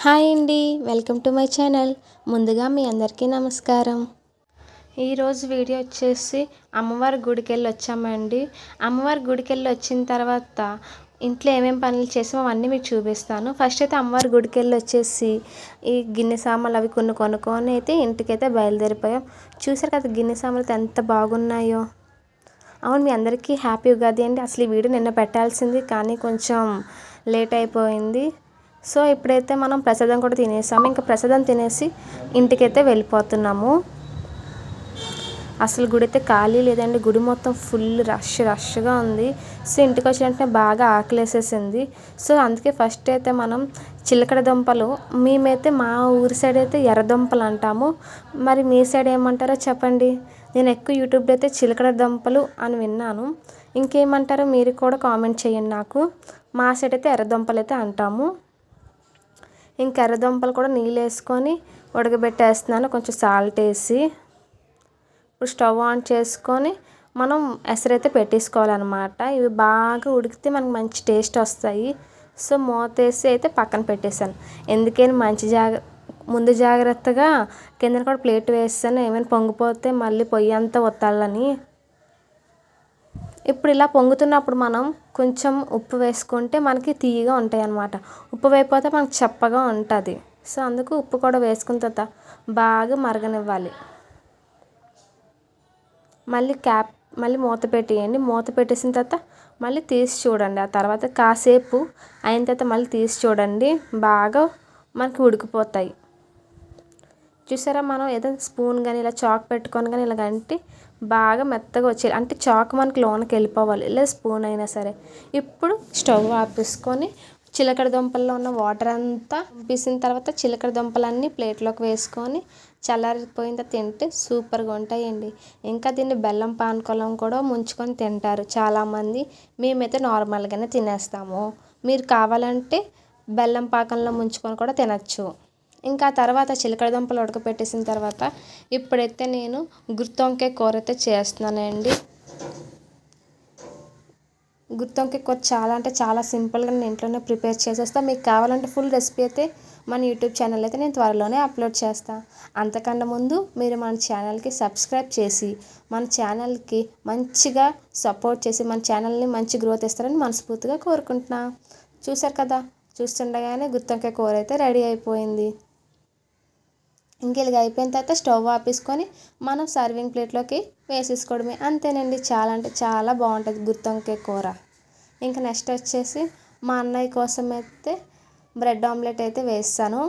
Hi అండి, welcome to my channel. ముందుగా మీ అందరికీ నమస్కారం. ఈరోజు వీడియో వచ్చేసి అమ్మవారి గుడికి వెళ్ళి వచ్చామండి. అమ్మవారి గుడికి వెళ్ళి వచ్చిన తర్వాత ఇంట్లో ఏమేమి పనులు చేసామో అవన్నీ మీకు చూపిస్తాను. ఫస్ట్ అయితే అమ్మవారి గుడికి వెళ్ళి వచ్చేసి ఈ గిన్నె సామాన్లు అవి కొనుక్కొని అయితే ఇంటికైతే బయలుదేరిపోయాం. చూసారు కదా గిన్నె సామాన్లు ఎంత బాగున్నాయో. అవును, మీ అందరికీ హ్యాపీ ఉగాది అండి. అసలు ఈ వీడియో నిన్న పెట్టాల్సింది కానీ కొంచెం లేట్ అయిపోయింది. సో ఇప్పుడైతే మనం ప్రసాదం కూడా తినేసాము. ఇంకా ప్రసాదం తినేసి ఇంటికైతే వెళ్ళిపోతున్నాము. అసలు గుడి అయితే ఖాళీ లేదండి. గుడి మొత్తం ఫుల్ రష్గా ఉంది. సో ఇంటికి వచ్చిన వెంటనే బాగా ఆకలేసేసింది. సో అందుకే ఫస్ట్ అయితే మనం చిలకడ దుంపలు, మేమైతే మా ఊరి సైడ్ అయితే ఎర్రదుంపలు అంటాము. మరి మీ సైడ్ ఏమంటారో చెప్పండి. నేను ఎక్కువ యూట్యూబ్లో అయితే చిలకడ దుంపలు అని విన్నాను. ఇంకేమంటారో మీరు కూడా కామెంట్ చేయండి నాకు. మా సైడ్ అయితే ఎర్రదుంపలు అయితే అంటాము. ఇంకా ఎర్రదుంపలు కూడా నీళ్ళు వేసుకొని ఉడకబెట్టేస్తున్నాను, కొంచెం సాల్ట్ వేసి. ఇప్పుడు స్టవ్ ఆన్ చేసుకొని మనం ఎసరైతే పెట్టేసుకోవాలన్నమాట. ఇవి బాగా ఉడికితే మనకు మంచి టేస్ట్ వస్తాయి. సో మూత వేసి అయితే పక్కన పెట్టేశాను. ఎందుకని ముందు జాగ్రత్తగా కింద కూడా ప్లేట్ వేసాను, ఏమైనా పొంగిపోతే మళ్ళీ పొయ్యి అంతా ఒత్తాలని. ఇప్పుడు ఇలా పొంగుతున్నప్పుడు మనం కొంచెం ఉప్పు వేసుకుంటే మనకి తీయగా ఉంటాయి అన్నమాట. ఉప్పు వేయకపోతే మనకు చప్పగా ఉంటుంది. సో అందుకు ఉప్పు కూడా వేసుకున్న తర్వాత బాగా మరగనివ్వాలి. మళ్ళీ మూత పెట్టేయండి. మూత పెట్టేసిన తర్వాత మళ్ళీ తీసి చూడండి. ఆ తర్వాత కాసేపు అయిన తర్వాత మళ్ళీ తీసి చూడండి, బాగా మనకి ఉడికిపోతాయి. చూసారా, మనం ఏదో స్పూన్ కానీ ఇలా చాక్ పెట్టుకొని కానీ ఇలాగంటే బాగా మెత్తగా వచ్చేయాలి. అంటే చాక్ మనకి లోనకి వెళ్ళిపోవాలి, లేదా స్పూన్ అయినా సరే. ఇప్పుడు స్టవ్ ఆపేసుకొని చిలకడ దుంపల్లో ఉన్న వాటర్ అంతా పంపేసిన తర్వాత చిలకడ దుంపలన్నీ ప్లేట్లోకి వేసుకొని చల్లారిపోయిన తర్వాత తింటే సూపర్గా ఉంటాయండి. ఇంకా దీన్ని బెల్లం పానకం కూడా ముంచుకొని తింటారు చాలామంది. మేమైతే నార్మల్గానే తినేస్తాము. మీరు కావాలంటే బెల్లం పాకంలో ముంచుకొని కూడా తినచ్చు. ఇంకా తర్వాత చిలకడ దుంపలు ఉడకపెట్టేసిన తర్వాత ఇప్పుడైతే నేను గుత్తొంకాయ కూర అయితే చేస్తున్నానండి. గుత్తొంకాయ కూర చాలా అంటే చాలా సింపుల్గా నేను ఇంట్లోనే ప్రిపేర్ చేసేస్తాను. మీకు కావాలంటే ఫుల్ రెసిపీ అయితే మన యూట్యూబ్ ఛానల్ అయితే నేను త్వరలోనే అప్లోడ్ చేస్తాను. అంతకన్నా ముందు మీరు మన ఛానల్కి సబ్స్క్రైబ్ చేసి మన ఛానల్కి మంచిగా సపోర్ట్ చేసి మన ఛానల్ని మంచి గ్రోత్ ఇస్తారని మనస్ఫూర్తిగా కోరుకుంటున్నాను. చూసారు కదా, చూస్తుండగానే గుత్తొంకాయ కూర అయితే రెడీ అయిపోయింది. ఇంకెలాగ అయిపోయిన తర్వాత స్టవ్ ఆపేసుకొని మనం సర్వింగ్ ప్లేట్లోకి వేసేసుకోవడమే. అంతేనండి, చాలా అంటే చాలా బాగుంటుంది గుత్తొంకాయ కూర. ఇంకా నెక్స్ట్ వచ్చేసి మా అన్నయ్య కోసం అయితే బ్రెడ్ ఆమ్లెట్ అయితే వేస్తాను.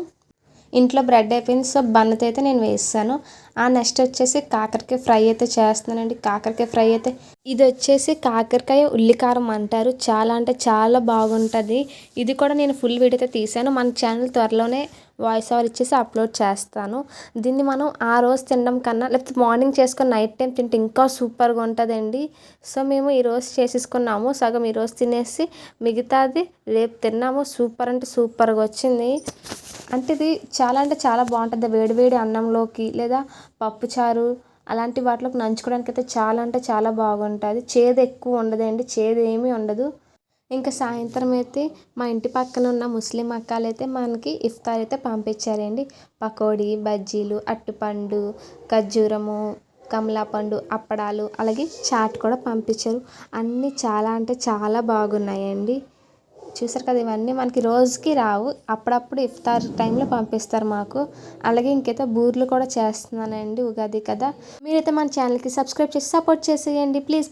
ఇంట్లో బ్రెడ్ అయిపోయింది, సో బన్నతో అయితే నేను వేస్తాను. ఆ నెక్స్ట్ వచ్చేసి కాకరకాయ ఫ్రై అయితే చేస్తున్నానండి. కాకరకాయ ఫ్రై అయితే ఇది వచ్చేసి కాకరకాయ ఉల్లికారం అంటారు. చాలా అంటే చాలా బాగుంటుంది. ఇది కూడా నేను ఫుల్ వీడియో అయితే తీసాను. మన ఛానల్ త్వరలోనే వాయిస్ ఓవర్ ఇచ్చేసి అప్లోడ్ చేస్తాను. దీన్ని మనం ఆ రోజు తినడం కన్నా లేకపోతే మార్నింగ్ చేసుకొని నైట్ టైం తింటే ఇంకా సూపర్గా ఉంటుందండి. సో మేము ఈరోజు చేసేసుకున్నాము, సగం ఈరోజు తినేసి మిగతాది రేపు తిన్నాము. సూపర్ అంటే సూపర్గా వచ్చింది. అంటే ఇది చాలా అంటే చాలా బాగుంటుంది. వేడివేడి అన్నంలోకి లేదా పప్పుచారు అలాంటి వాటిలోకి నంచుకోవడానికి అయితే చాలా అంటే చాలా బాగుంటుంది. చేదు ఎక్కువ ఉండదండి, చేదు ఏమీ ఉండదు. ఇంకా సాయంత్రం అయితే మా ఇంటి పక్కన ఉన్న ముస్లిం అక్కలు అయితే మనకి ఇఫ్తార్ అయితే పంపించారండి. పకోడీ, బజ్జీలు, అట్టుపండు, ఖర్జూరము, కమలాపండు, అప్పడాలు, అలాగే చాట్ కూడా పంపించారు. అన్నీ చాలా అంటే చాలా బాగున్నాయండి. చూసారు కదా, ఇవన్నీ మనకి రోజుకి రావు, అప్పుడప్పుడు ఇఫ్తార్ టైంలో పంపిస్తారు మాకు. అలాగే ఇంకైతే బూర్లు కూడా చేస్తున్నానండి, ఉగాది కదా. మీరైతే మన ఛానల్కి సబ్స్క్రైబ్ చేసి సపోర్ట్ చేసేయండి ప్లీజ్.